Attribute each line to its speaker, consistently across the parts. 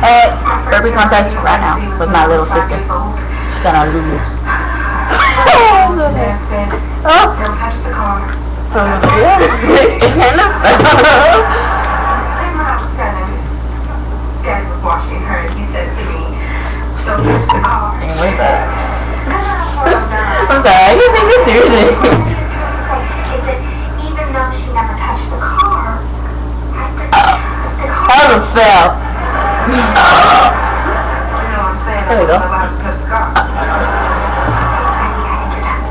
Speaker 1: Burping contest right now with my little sister. She's gonna lose. Oh! Yeah.
Speaker 2: Dad was watching her and he said to me, "So here's the car."
Speaker 1: Hey, where's that? I'm sorry, I can't take this seriously.
Speaker 2: Is that even though she never touched the car,
Speaker 1: That was a fail. There we go.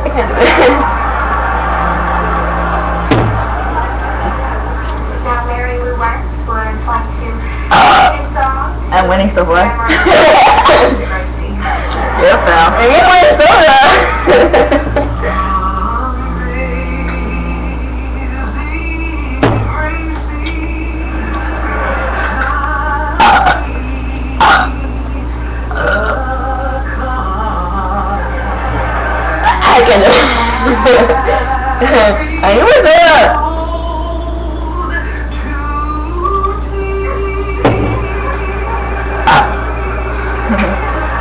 Speaker 2: I
Speaker 1: can't do it.
Speaker 2: Now Mary Lou Wentz would like to sing songs.
Speaker 1: I'm winning so far.
Speaker 2: Yeah,
Speaker 1: Yeah, pal. And you're playing soda. I can do it. I knew it was there.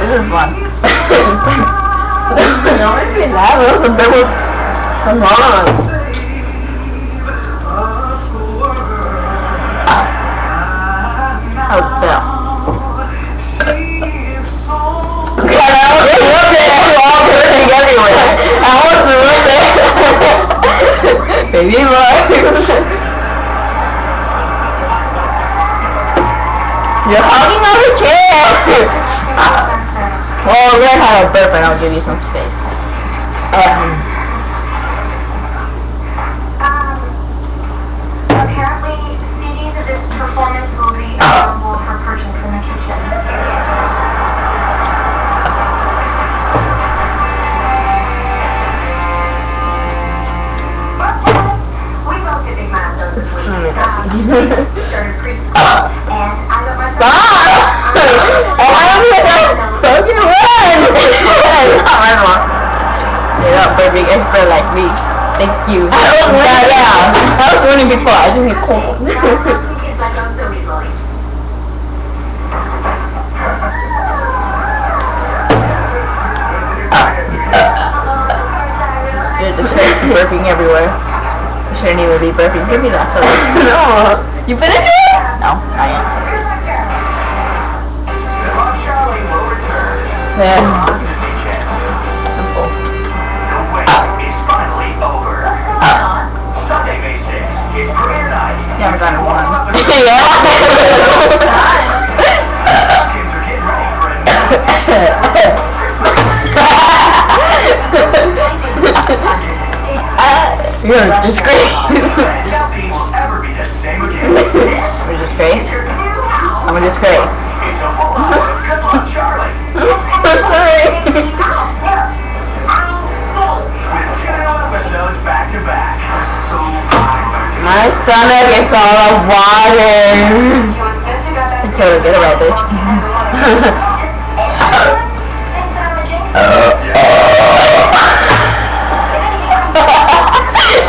Speaker 1: This is fun. Don't make me laugh. That was a big one. Come on. That was a fail. God, I was up there. All burning everywhere. I was up there. Baby boy. You're hogging on the chair. Well, learn how to burp and I'll give you some space.
Speaker 2: Apparently, CDs of this performance will be available for purchase in the kitchen. We both did big milestones this week. Started preschool, and I got my
Speaker 1: Stop! I haven't even fucking run! You're not burping expert like me. Thank you. I was running before. I just need cold.
Speaker 2: kids let go so easily.
Speaker 1: You're disgraced to burping everywhere. You shouldn't even be burping. Give me that soda. No. You finished it? No, not yet. Yeah. I'm full.
Speaker 3: The wait is finally over. Sunday, May 6th, it's premiere night.
Speaker 1: You haven't gotten one.
Speaker 3: Kids are getting ready for a
Speaker 1: You're a disgrace.
Speaker 3: nothing will ever be the same again.
Speaker 1: You're a disgrace. I'm a disgrace.
Speaker 3: It's a full hour of Good Luck Charlie. With 2 episodes back to back. So
Speaker 1: My stomach is full of water. Until we get it right, bitch.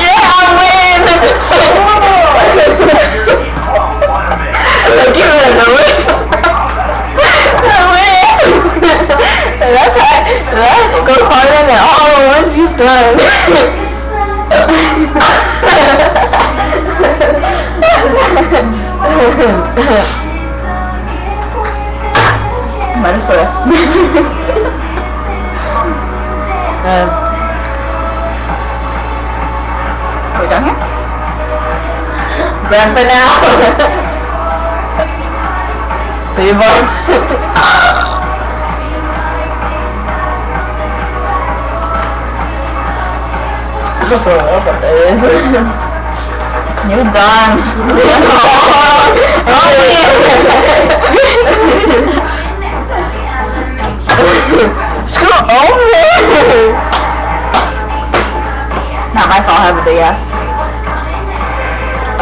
Speaker 1: Yeah, I win! I'll give it another. I win! That's right. That goes harder than all the ones you've done. Minnesota. Are we done here? Done for now. Baby boy. I don't know what that is. You're done. Screw over. Not my fault, I have a big ass.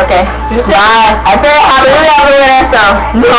Speaker 1: Okay, bye. I feel like I'm really over there, so. No.